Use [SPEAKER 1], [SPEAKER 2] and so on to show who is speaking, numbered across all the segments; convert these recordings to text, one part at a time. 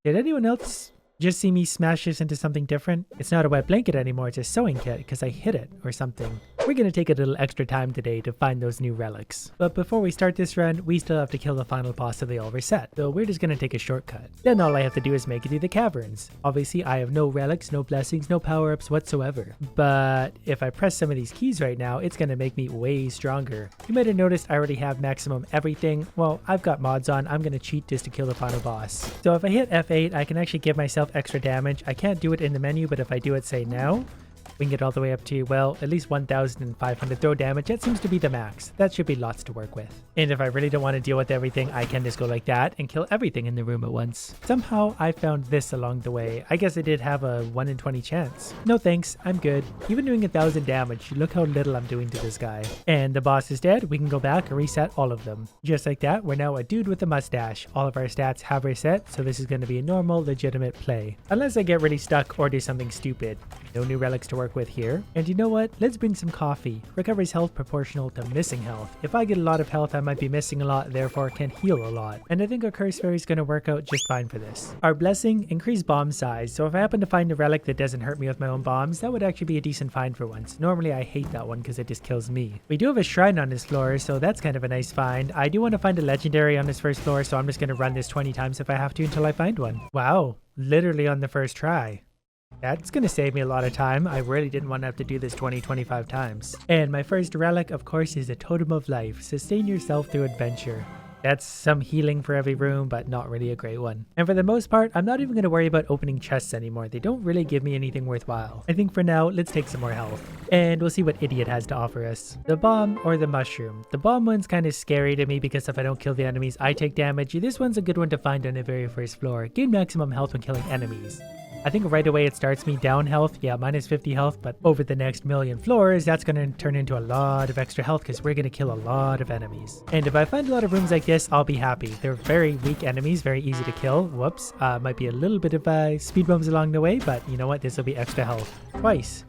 [SPEAKER 1] Did anyone else just see me smash this into something different? It's not a wet blanket anymore, it's a sewing kit because I hit it or something. We're going to take a little extra time today to find those new relics. But before we start this run, we still have to kill the final boss of the all reset, so we're just going to take a shortcut. Then all I have to do is make it through the caverns. Obviously I have no relics, no blessings, no power-ups whatsoever. But if I press some of these keys right now, it's going to make me way stronger. You might have noticed I already have maximum everything. Well, I've got mods on, I'm going to cheat just to kill the final boss. So if I hit F8, I can actually give myself extra damage. I can't do it in the menu, but if I do it say now, we can get all the way up to, well, at least 1,500 throw damage. That seems to be the max. That should be lots to work with. And if I really don't want to deal with everything, I can just go like that and kill everything in the room at once. Somehow I found this along the way. I guess I did have a 1 in 20 chance. No thanks, I'm good. Even doing 1,000 damage, look how little I'm doing to this guy. And the boss is dead. We can go back and reset all of them. Just like that, we're now a dude with a mustache. All of our stats have reset, so this is going to be a normal, legitimate play. Unless I get really stuck or do something stupid. No new relics to work with here. And you know what? Let's bring some coffee. Recovers health proportional to missing health. If I get a lot of health, I might be missing a lot, therefore can heal a lot. And I think our curse fairy is going to work out just fine for this. Our blessing, increased bomb size. So if I happen to find a relic that doesn't hurt me with my own bombs, that would actually be a decent find for once. Normally I hate that one because it just kills me. We do have a shrine on this floor, so that's kind of a nice find. I do want to find a legendary on this first floor, so I'm just going to run this 20 times if I have to until I find one. Wow, literally on the first try. That's going to save me a lot of time. I really didn't want to have to do this 20-25 times. And my first relic, of course, is a Totem of Life. Sustain yourself through adventure. That's some healing for every room, but not really a great one. And for the most part, I'm not even going to worry about opening chests anymore. They don't really give me anything worthwhile. I think for now, let's take some more health. And we'll see what Idiot has to offer us. The bomb or the mushroom. The bomb one's kind of scary to me because if I don't kill the enemies, I take damage. This one's a good one to find on the very first floor. Gain maximum health when killing enemies. I think right away it starts me down health. Yeah, minus 50 health, but over the next million floors, that's going to turn into a lot of extra health because we're going to kill a lot of enemies. And if I find a lot of rooms like this, I'll be happy. They're very weak enemies, very easy to kill. Whoops. Might be a little bit of speed bumps along the way, but you know what? This will be extra health. Twice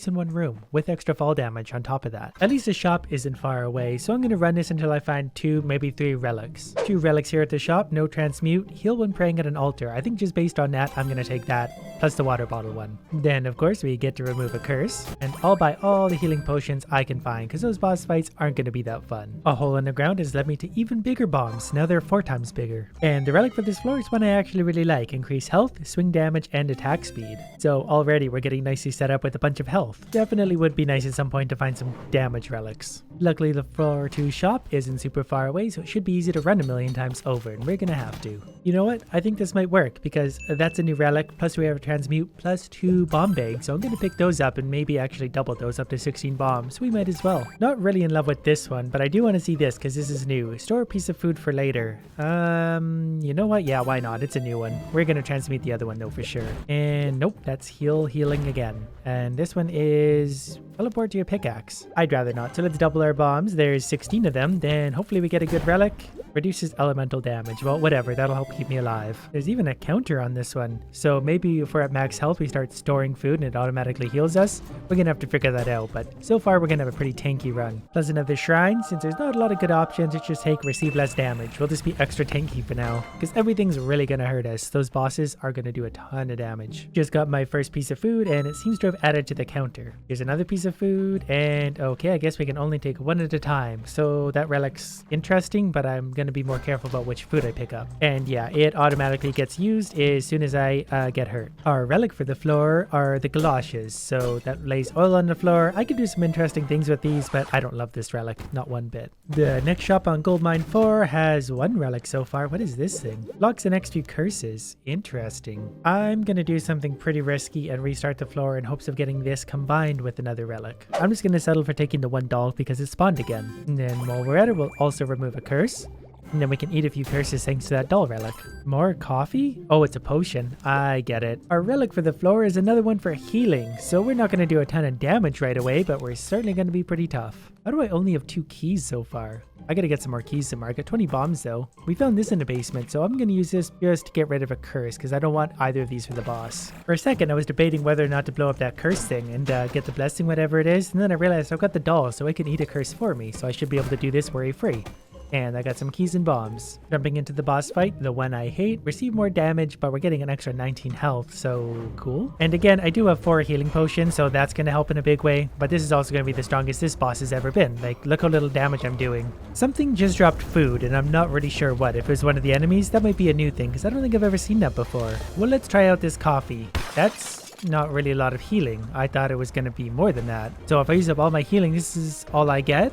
[SPEAKER 1] in one room with extra fall damage on top of that. At least the shop isn't far away, so I'm going to run this until I find 2, maybe 3 relics. 2 relics here at the shop, no transmute, heal when praying at an altar. I think just based on that, I'm going to take that, plus the water bottle one. Then, of course, we get to remove a curse, and I'll buy all the healing potions I can find, because those boss fights aren't going to be that fun. A hole in the ground has led me to even bigger bombs. Now they're 4 times bigger. And the relic for this floor is one I actually really like. Increase health, swing damage, and attack speed. So already we're getting nicely set up with a bunch of health. Definitely would be nice at some point to find some damage relics. Luckily the floor 2 shop isn't super far away, so it should be easy to run a million times over, and we're gonna have to. You know what? I think this might work because that's a new relic, plus we have a transmute, plus 2 bomb bags, so I'm gonna pick those up and maybe actually double those up to 16 bombs. We might as well. Not really in love with this one, but I do want to see this because this is new. Store a piece of food for later. You know what? Yeah, why not? It's a new one. We're gonna transmute the other one though for sure. And nope, that's healing again. And this one is teleport to your pickaxe. I'd rather not, so let's double our bombs. There's 16 of them, then hopefully we get a good relic. Reduces elemental damage. Well, whatever, that'll help keep me alive. There's even a counter on this one, so maybe if we're at max health we start storing food and it automatically heals us. We're gonna have to figure that out, but so far we're gonna have a pretty tanky run. Plus another shrine. Since there's not a lot of good options, it's just receive less damage. We'll just be extra tanky for now because everything's really gonna hurt us. Those bosses are gonna do a ton of damage. Just got my first piece of food and it seems to have added to the counter. Here's another piece of food, and okay, I guess we can only take one at a time. So that relic's interesting, but I'm gonna be more careful about which food I pick up. And yeah, it automatically gets used as soon as I get hurt. Our relic for the floor are the galoshes, so that lays oil on the floor. I could do some interesting things with these, but I don't love this relic, not one bit. The next shop on Goldmine 4 has 1 relic so far. What is this thing? Locks the next few curses. Interesting. I'm gonna do something pretty risky and restart the floor in hopes of getting this combined with another relic. I'm just gonna settle for taking the 1 dog because it spawned again. And then while we're at it, we'll also remove a curse. And then we can eat a few curses thanks to that doll relic. More coffee? Oh, it's a potion. I get it. Our relic for the floor is another one for healing. So we're not going to do a ton of damage right away, but we're certainly going to be pretty tough. How do I only have 2 keys so far? I gotta get some more keys somewhere. I got 20 bombs though. We found this in the basement, so I'm gonna use this just to get rid of a curse because I don't want either of these for the boss. For a second, I was debating whether or not to blow up that curse thing and get the blessing, whatever it is, and then I realized I've got the doll, so it can eat a curse for me, so I should be able to do this worry-free. And I got some keys and bombs. Jumping into the boss fight, the one I hate. Receive more damage, but we're getting an extra 19 health, so cool. And again, I do have 4 healing potions, so that's going to help in a big way. But this is also going to be the strongest this boss has ever been. Like, look how little damage I'm doing. Something just dropped food, and I'm not really sure what. If it was one of the enemies, that might be a new thing, because I don't think I've ever seen that before. Well, let's try out this coffee. That's not really a lot of healing. I thought it was going to be more than that. So if I use up all my healing, this is all I get?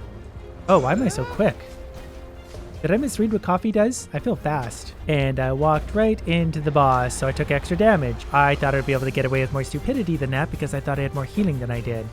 [SPEAKER 1] Oh, why am I so quick? Did I misread what coffee does? I feel fast. And I walked right into the boss, so I took extra damage. I thought I'd be able to get away with more stupidity than that because I thought I had more healing than I did.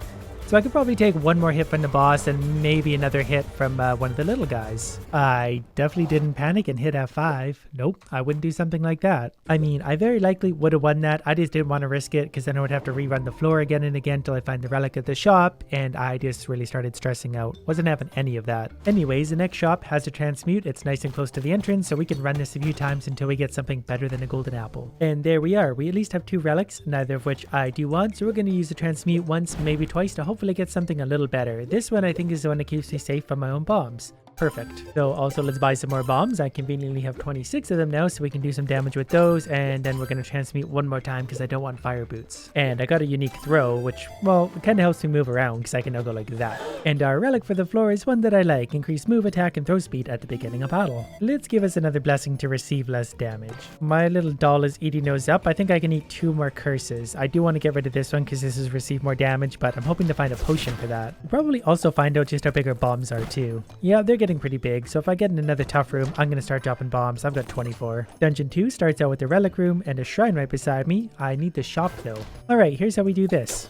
[SPEAKER 1] So I could probably take one more hit from the boss and maybe another hit from one of the little guys. I definitely didn't panic and hit F5. Nope, I wouldn't do something like that. I mean, I very likely would have won that. I just didn't want to risk it because then I would have to rerun the floor again and again till I find the relic at the shop, and I just really started stressing out. Wasn't having any of that. Anyways, the next shop has a transmute. It's nice and close to the entrance, so we can run this a few times until we get something better than a golden apple. And there we are. We at least have 2 relics, neither of which I do want, so we're going to use the transmute once, maybe twice, to hopefully get something a little better. This one I think is the one that keeps me safe from my own bombs. Perfect. So also let's buy some more bombs. I conveniently have 26 of them now, so we can do some damage with those, and then we're going to transmute one more time because I don't want fire boots. And I got a unique throw, which, well, it kind of helps me move around because I can now go like that. And our relic for the floor is one that I like. Increase move, attack, and throw speed at the beginning of battle. Let's give us another blessing to receive less damage. My little doll is eating those up. I think I can eat 2 more curses. I do want to get rid of this one because this has received more damage, but I'm hoping to find a potion for that. We'll probably also find out just how big our bombs are too. Yeah, they're getting pretty big, so if I get in another tough room, I'm going to start dropping bombs. I've got 24. Dungeon 2 starts out with the relic room and a shrine right beside me. I need the shop though. Alright, here's how we do this.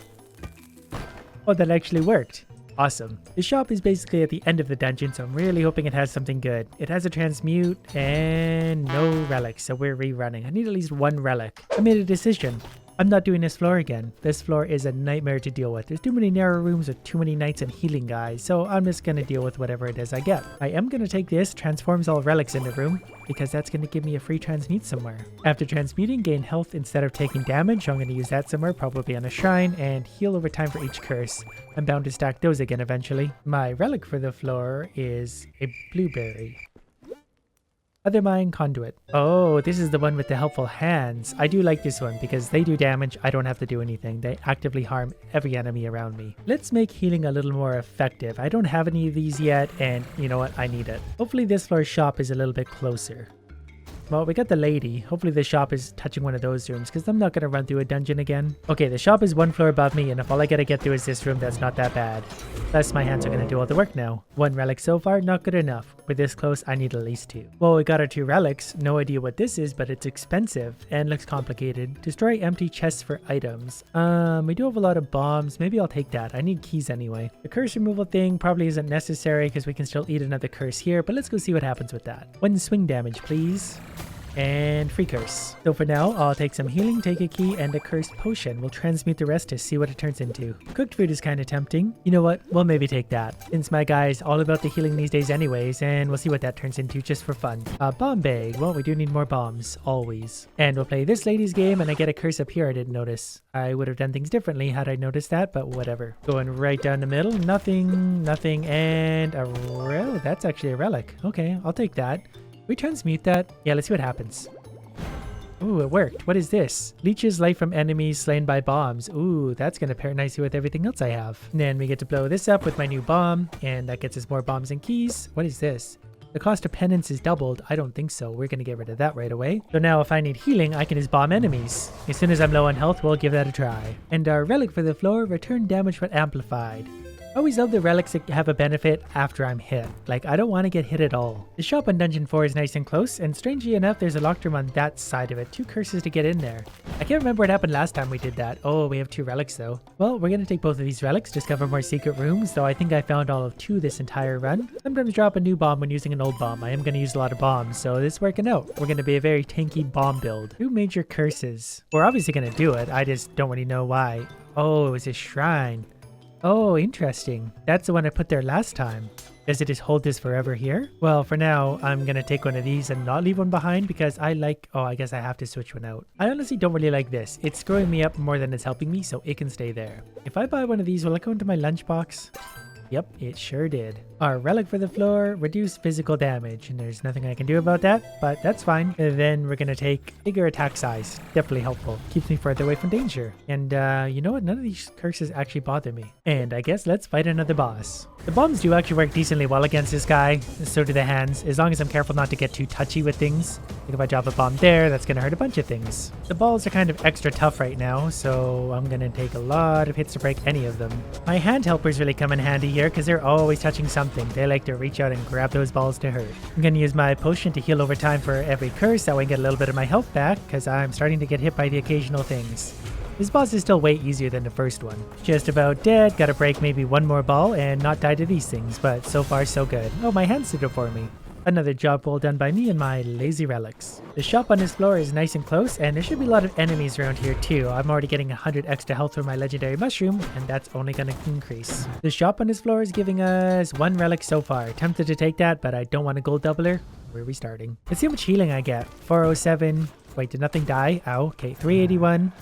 [SPEAKER 1] Oh, that actually worked. Awesome. The shop is basically at the end of the dungeon, so I'm really hoping it has something good. It has a transmute and no relics, so we're rerunning. I need at least 1 relic. I made a decision. I'm not doing this floor again. This floor is a nightmare to deal with. There's too many narrow rooms with too many knights and healing guys, so I'm just going to deal with whatever it is I get. I am going to take this, transforms all relics in the room, because that's going to give me a free transmute somewhere. After transmuting, gain health instead of taking damage, so I'm going to use that somewhere, probably on a shrine, and heal over time for each curse. I'm bound to stack those again eventually. My relic for the floor is a blueberry. UnderMine conduit. Oh, this is the one with the helpful hands. I do like this one because they do damage. I don't have to do anything. They actively harm every enemy around me. Let's make healing a little more effective. I don't have any of these yet, and you know what? I need it. Hopefully this floor's shop is a little bit closer. Well, we got the lady. Hopefully the shop is touching one of those rooms because I'm not going to run through a dungeon again. Okay, the shop is 1 floor above me, and if all I got to get through is this room, that's not that bad. Plus, my hands are going to do all the work now. 1 relic so far, not good enough. We're this close, I need at least 2. Well, we got our 2 relics. No idea what this is, but it's expensive and looks complicated. Destroy empty chests for items. We do have a lot of bombs. Maybe I'll take that. I need keys anyway. The curse removal thing probably isn't necessary because we can still eat another curse here, but let's go see what happens with that. 1 swing damage, please. And free curse. So for now, I'll take some healing, take a key, and a cursed potion. We'll transmute the rest to see what it turns into. Cooked food is kind of tempting. You know what? We'll maybe take that. Since my guy's all about the healing these days anyways, and we'll see what that turns into just for fun. Bomb bag. Well, we do need more bombs. Always. And we'll play this lady's game, and I get a curse up here I didn't notice. I would have done things differently had I noticed that, but whatever. Going right down the middle. Nothing, nothing, and a relic. That's actually a relic. Okay, I'll take that. We transmute that? Yeah, let's see what happens. Ooh, it worked. What is this? Leeches life from enemies slain by bombs. Ooh, that's going to pair nicely with everything else I have. And then we get to blow this up with my new bomb, and that gets us more bombs and keys. What is this? The cost of penance is doubled. I don't think so. We're going to get rid of that right away. So now if I need healing, I can just bomb enemies. As soon as I'm low on health, we'll give that a try. And our relic for the floor, return damage but amplified. I always love the relics that have a benefit after I'm hit. Like, I don't want to get hit at all. The shop on Dungeon 4 is nice and close, and strangely enough, there's a locked room on that side of it. 2 curses to get in there. I can't remember what happened last time we did that. Oh, we have 2 relics though. Well, we're going to take both of these relics, discover more secret rooms, though I think I found all of 2 this entire run. Sometimes drop a new bomb when using an old bomb. I am going to use a lot of bombs, so this is working out. We're going to be a very tanky bomb build. 2 major curses. We're obviously going to do it. I just don't really know why. Oh, it was a shrine. Oh, interesting. That's the one I put there last time. Does it just hold this forever here? Well, for now, I'm going to take one of these and not leave one behind because I like... Oh, I guess I have to switch one out. I honestly don't really like this. It's screwing me up more than it's helping me, so it can stay there. If I buy one of these, will it go into my lunchbox? Yep, it sure did. Our relic for the floor, reduce physical damage, and there's nothing I can do about that, but that's fine. And then we're gonna take bigger attack size, definitely helpful. Keeps me further away from danger. And you know what, none of these curses actually bother me. And I guess let's fight another boss. The bombs do actually work decently well against this guy, and so do the hands, as long as I'm careful not to get too touchy with things. Like if I drop a bomb there, that's gonna hurt a bunch of things. The balls are kind of extra tough right now, so I'm gonna take a lot of hits to break any of them. My hand helpers really come in handy here, because they're always touching something. They like to reach out and grab those balls to hurt. I'm gonna use my potion to heal over time for every curse, that way I get a little bit of my health back, because I'm starting to get hit by the occasional things. This boss is still way easier than the first one. Just about dead, gotta break maybe one more ball and not die to these things, but so far so good. Oh, my hands did it for me. Another job well done by me and my lazy relics. The shop on this floor is nice and close, and there should be a lot of enemies around here too. I'm already getting 100 extra health from my legendary mushroom, and that's only going to increase. The shop on this floor is giving us 1 relic so far. Tempted to take that, but I don't want a gold doubler. We're restarting. Let's see how much healing I get. 407. Wait, did nothing die? Ow. Okay, 381.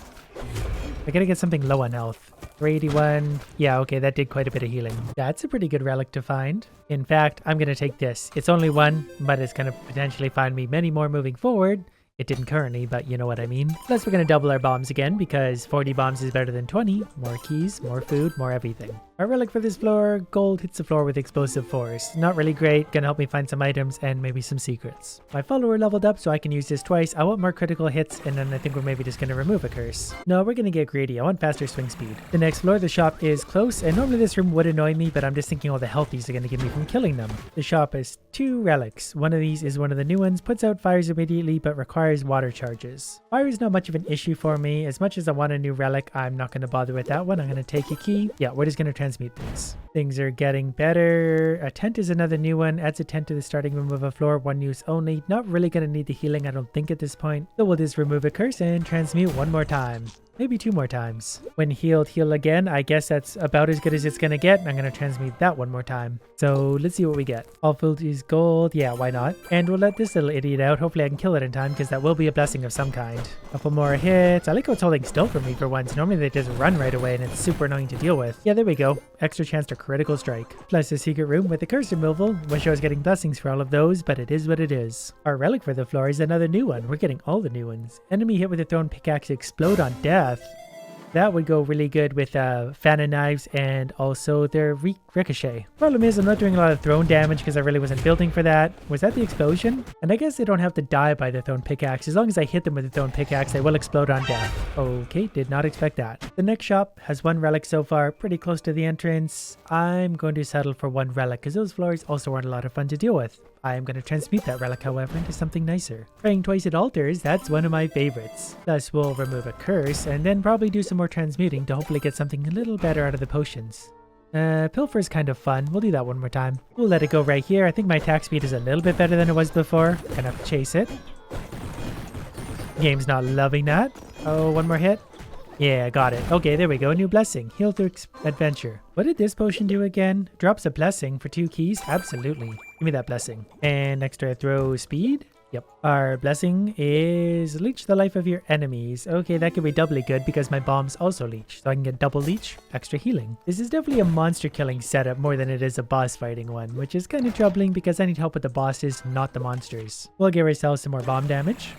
[SPEAKER 1] I gotta get something low on health. 381. Yeah, okay, that did quite a bit of healing. That's a pretty good relic to find. In fact, I'm gonna take this. It's only 1, but it's gonna potentially find me many more moving forward. It didn't currently, but you know what I mean. Plus, we're gonna double our bombs again because 40 bombs is better than 20. More keys, more food, more everything. Our relic for this floor, gold hits the floor with explosive force. Not really great, gonna help me find some items and maybe some secrets. My follower leveled up so I can use this twice. I want more critical hits, and then I think we're maybe just gonna remove a curse. No, we're gonna get greedy. I want faster swing speed. The next floor, the shop is close, and normally this room would annoy me, but I'm just thinking all the health these are gonna give me from killing them. The shop has 2 relics. One of these is one of the new ones, puts out fires immediately, but requires water charges. Fire is not much of an issue for me. As much as I want a new relic, I'm not gonna bother with that one. I'm gonna take a key. Yeah, we're just gonna transmute things. Things are getting better. A tent is another new one. Adds a tent to the starting room of a floor. 1 use only. Not really going to need the healing, I don't think, at this point. So we'll just remove a curse and transmute 1 more time. Maybe 2 more times. When healed, heal again. I guess that's about as good as it's going to get. I'm going to transmute that 1 more time. So let's see what we get. All food is gold. Yeah, why not? And we'll let this little idiot out. Hopefully I can kill it in time because that will be a blessing of some kind. Couple more hits. I like how it's holding still for me for once. Normally they just run right away and it's super annoying to deal with. Yeah, there we go. Extra chance to critical strike. Plus a secret room with a curse removal. Wish I was getting blessings for all of those, but it is what it is. Our relic for the floor is another new one. We're getting all the new ones. Enemy hit with a thrown pickaxe explode on death. That would go really good with fan of knives and also their ricochet. Problem is I'm not doing a lot of thrown damage because I really wasn't building for that. Was that the explosion? And I guess they don't have to die by the thrown pickaxe. As long as I hit them with the thrown pickaxe, they will explode on death. Okay, did not expect that. The next shop has 1 relic so far, pretty close to the entrance. I'm going to settle for 1 relic because those floors also aren't a lot of fun to deal with. I am going to transmute that relic, however, into something nicer. Praying twice at altars, that's one of my favorites. Thus, we'll remove a curse and then probably do some more transmuting to hopefully get something a little better out of the potions. Pilfer is kind of fun. We'll do that 1 more time. We'll let it go right here. I think my attack speed is a little bit better than it was before. Gonna have to chase it. Game's not loving that. Oh, 1 more hit. Yeah, got it. Okay, there we go. New blessing. Heal through adventure. What did this potion do again? Drops a blessing for 2 keys? Absolutely. Give me that blessing. And extra throw speed? Yep. Our blessing is leech the life of your enemies. Okay, that could be doubly good because my bombs also leech. So I can get double leech, extra healing. This is definitely a monster killing setup more than it is a boss fighting one, which is kind of troubling because I need help with the bosses, not the monsters. We'll give ourselves some more bomb damage,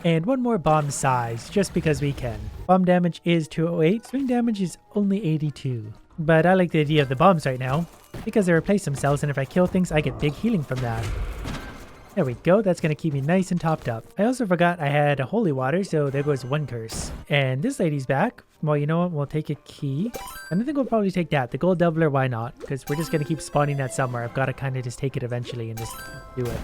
[SPEAKER 1] and 1 more bomb size just because we can. Bomb damage is 208, swing damage is only 82. But I like the idea of the bombs right now because they replace themselves, and if I kill things, I get big healing from that. There we go. That's going to keep me nice and topped up. I also forgot I had a holy water, so there goes 1 curse. And this lady's back. Well, you know what? We'll take a key. And I think we'll probably take that. The gold doubler, why not? Because we're just going to keep spawning that somewhere. I've got to kind of just take it eventually and just do it.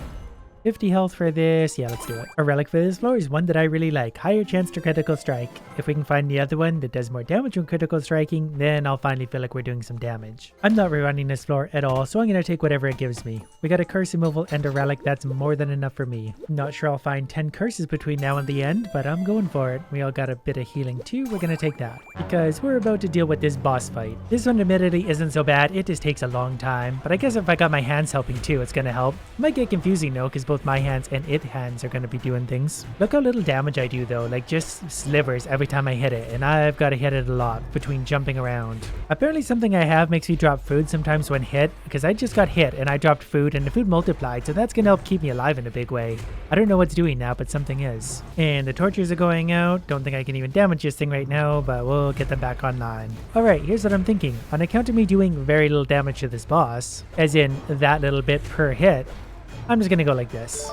[SPEAKER 1] 50 health for this. Yeah, let's do it. A relic for this floor is one that I really like. Higher chance to critical strike. If we can find the other one that does more damage when critical striking, then I'll finally feel like we're doing some damage. I'm not rerunning this floor at all, so I'm going to take whatever it gives me. We got a curse removal and a relic. That's more than enough for me. I'm not sure I'll find 10 curses between now and the end, but I'm going for it. We all got a bit of healing too. We're going to take that because we're about to deal with this boss fight. This one admittedly isn't so bad. It just takes a long time, but I guess if I got my hands helping too, it's going to help. It might get confusing though, because both my hands and its hands are going to be doing things. Look how little damage I do though, like just slivers every time I hit it, and I've got to hit it a lot between jumping around. Apparently something I have makes me drop food sometimes when hit, because I just got hit and I dropped food and the food multiplied, so that's going to help keep me alive in a big way. I don't know what's doing now, but something is. And the torches are going out. Don't think I can even damage this thing right now, but we'll get them back online. Alright, here's what I'm thinking. On account of me doing very little damage to this boss, as in that little bit per hit, I'm just gonna go like this.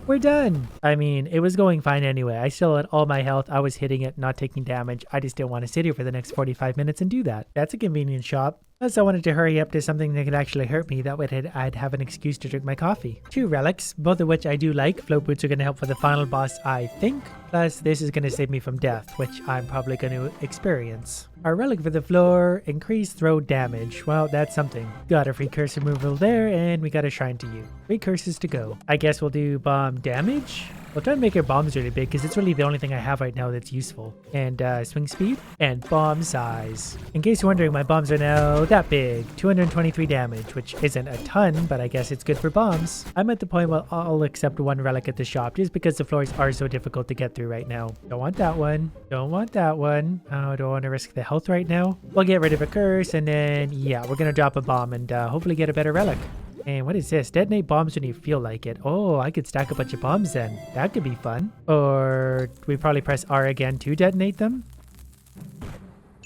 [SPEAKER 1] We're done. I mean, it was going fine anyway. I still had all my health. I was hitting it, not taking damage. I just didn't want to sit here for the next 45 minutes and do that. That's a convenient shop. Plus, I wanted to hurry up to something that could actually hurt me. That way I'd have an excuse to drink my coffee. 2 relics, both of which I do like. Float boots are going to help for the final boss, I think. Plus, this is going to save me from death, which I'm probably going to experience. Our relic for the floor, increased throw damage. Well, that's something. Got a free curse removal there, and we got a shrine to you. 3 curses to go. I guess we'll do bomb damage. We'll try to make our bombs really big because it's really the only thing I have right now that's useful. And swing speed and bomb size. In case you're wondering, my bombs are now that big. 223 damage, which isn't a ton, but I guess it's good for bombs. I'm at the point where I'll accept 1 relic at the shop just because the floors are so difficult to get through right now. Don't want that one. Don't want that one. Oh, don't want to risk the health right now. We'll get rid of a curse and then, yeah, we're going to drop a bomb and hopefully get a better relic. And what is this? Detonate bombs when you feel like it. Oh, I could stack a bunch of bombs then. That could be fun. Or we probably press R again to detonate them.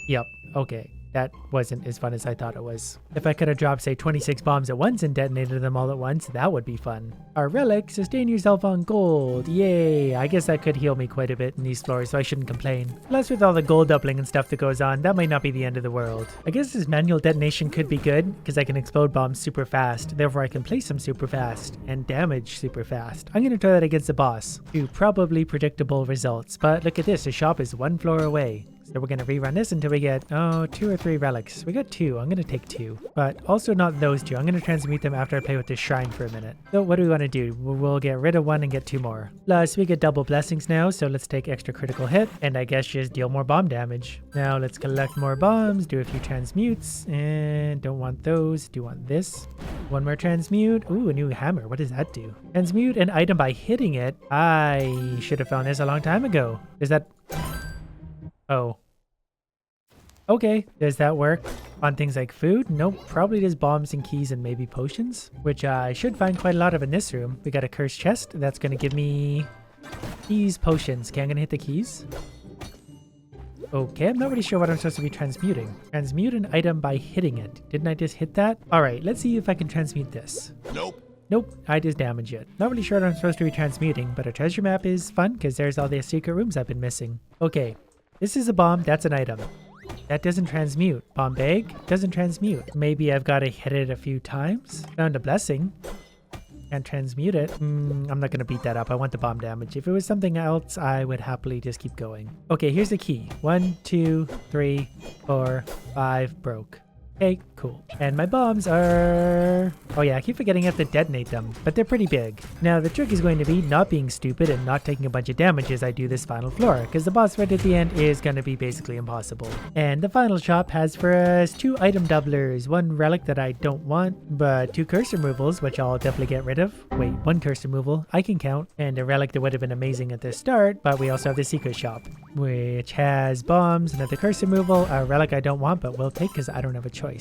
[SPEAKER 1] Yep. Okay. That wasn't as fun as I thought it was. If I could have dropped, say, 26 bombs at once and detonated them all at once, that would be fun. Our relic, sustain yourself on gold. Yay. I guess that could heal me quite a bit in these floors, so I shouldn't complain. Plus, with all the gold doubling and stuff that goes on, that might not be the end of the world. I guess this manual detonation could be good, because I can explode bombs super fast. Therefore, I can place them super fast and damage super fast. I'm going to try that against the boss. 2 probably predictable results. But look at this, the shop is 1 floor away. So we're going to rerun this until we get, 2 or 3 relics. We got 2. I'm going to take 2. But also not those 2. I'm going to transmute them after I play with this shrine for a minute. So what do we want to do? We'll get rid of 1 and get 2 more. Plus, we get double blessings now, so let's take extra critical hit. And I guess just deal more bomb damage. Now let's collect more bombs, do a few transmutes. And don't want those. Do want this. 1 more transmute. Ooh, a new hammer. What does that do? Transmute an item by hitting it. I should have found this a long time ago. Is that... Oh. Okay, does that work on things like food? Nope, probably just bombs and keys and maybe potions, which I should find quite a lot of in this room. We got a cursed chest. That's going to give me keys, potions. Okay, I'm going to hit the keys. Okay, I'm not really sure what I'm supposed to be transmuting. Transmute an item by hitting it. Didn't I just hit that? All right, let's see if I can transmute this. Nope, I just damaged it. Not really sure what I'm supposed to be transmuting, but a treasure map is fun because there's all the secret rooms I've been missing. Okay. This is a bomb, that's an item. That doesn't transmute. Bomb bag doesn't transmute. Maybe I've got to hit it a few times. Found a blessing. Can't transmute it. I'm not going to beat that up. I want the bomb damage. If it was something else, I would happily just keep going. Okay, here's the key. 1, 2, 3, 4, 5, broke. Okay, cool. And my bombs are... Oh yeah, I keep forgetting I have to detonate them, but they're pretty big. Now the trick is going to be not being stupid and not taking a bunch of damage as I do this final floor, because the boss fight at the end is going to be basically impossible. And the final shop has for us 2 item doublers, 1 relic that I don't want, but 2 curse removals, which I'll definitely get rid of. Wait, 1 curse removal, I can count, and a relic that would have been amazing at the start, but we also have the secret shop, which has bombs, another curse removal, a relic I don't want, but will take because I don't have a choice.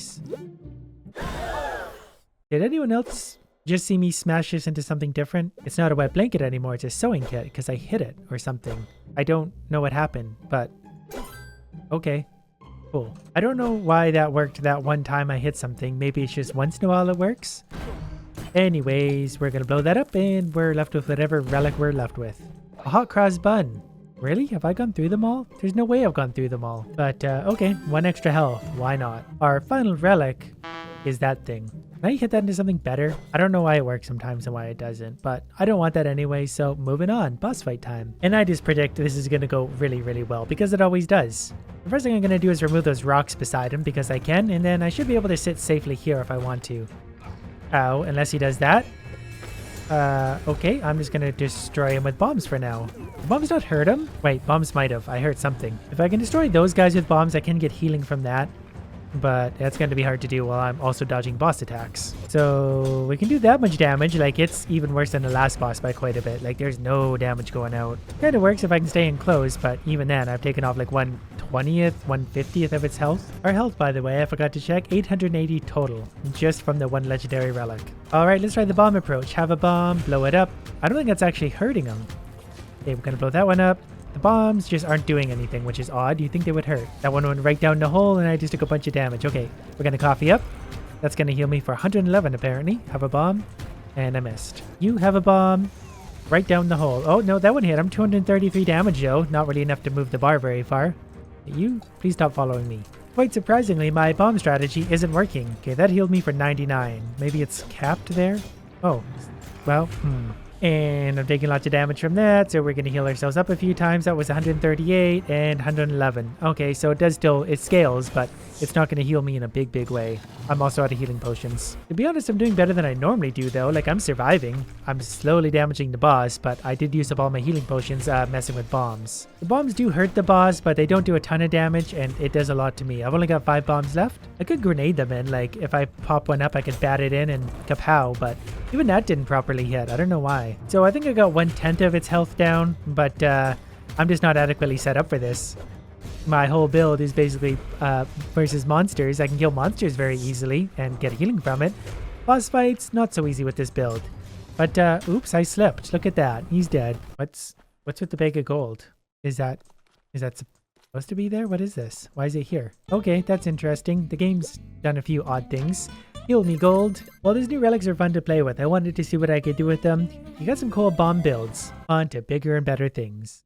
[SPEAKER 1] Did anyone else just see me smash this into something different? It's not a wet blanket anymore, it's a sewing kit because I hit it or something. I don't know what happened, but okay, cool. I don't know why that worked that one time I hit something. Maybe it's just once in a while it works. Anyways, we're gonna blow that up and we're left with whatever relic we're left with. A hot cross bun. Really? Have I gone through them all? There's no way I've gone through them all. But, okay, 1 extra health. Why not? Our final relic is that thing. Can I hit that into something better? I don't know why it works sometimes and why it doesn't, but I don't want that anyway, so moving on. Boss fight time. And I just predict this is going to go really, really well, because it always does. The first thing I'm going to do is remove those rocks beside him, because I can, and then I should be able to sit safely here if I want to. Ow, unless he does that. Okay, I'm just gonna destroy him with bombs for now. Bombs not hurt him? Wait, bombs might have. I heard something. If I can destroy those guys with bombs, I can get healing from that. but that's going to be hard to do while I'm also dodging boss attacks. So we can do that much damage. Like, it's even worse than the last boss by quite a bit. Like, there's no damage going out. Kind of works if I can stay in close, but even then I've taken off like 1/20th, 1/50th of its health. Our health, by the way, I forgot to check, 880 total, just from the one legendary relic. All right, let's try the bomb approach. Have a bomb, blow it up. I don't think that's actually hurting him. Okay, we're gonna blow that one up. The bombs just aren't doing anything, which is odd. You'd think they would hurt. That one went right down the hole and I just took a bunch of damage. Okay, we're gonna coffee up. That's gonna heal me for 111 apparently. Have a bomb. And I missed. You have a bomb. Right down the hole. Oh no, that one hit. I'm 233 damage though. Not really enough to move the bar very far. You, please stop following me. Quite surprisingly, my bomb strategy isn't working. Okay, that healed me for 99. Maybe it's capped there? Oh, well, And I'm taking lots of damage from that, so we're going to heal ourselves up a few times. That was 138 and 111. Okay, so it does still, it scales, but it's not going to heal me in a big way. I'm also out of healing potions. To be honest, I'm doing better than I normally do, though. Like, I'm surviving. I'm slowly damaging the boss, but I did use up all my healing potions messing with bombs. The bombs do hurt the boss, but they don't do a ton of damage, and it does a lot to me. I've only got 5 bombs left. I could grenade them in. Like, if I pop one up, I could bat it in and kapow, but even that didn't properly hit. I don't know why. So I think I got 1/10 of its health down, but I'm just not adequately set up for this. My whole build is basically versus monsters. I can kill monsters very easily and get healing from it. Boss fights, not so easy with this build. But oops, I slipped. Look at that. He's dead. What's with the bag of gold? Is that supposed to be there? What is this? Why is it here? Okay, that's interesting. The game's done a few odd things. Heal me gold. Well, these new relics are fun to play with. I wanted to see what I could do with them. You got some cool bomb builds. On to bigger and better things.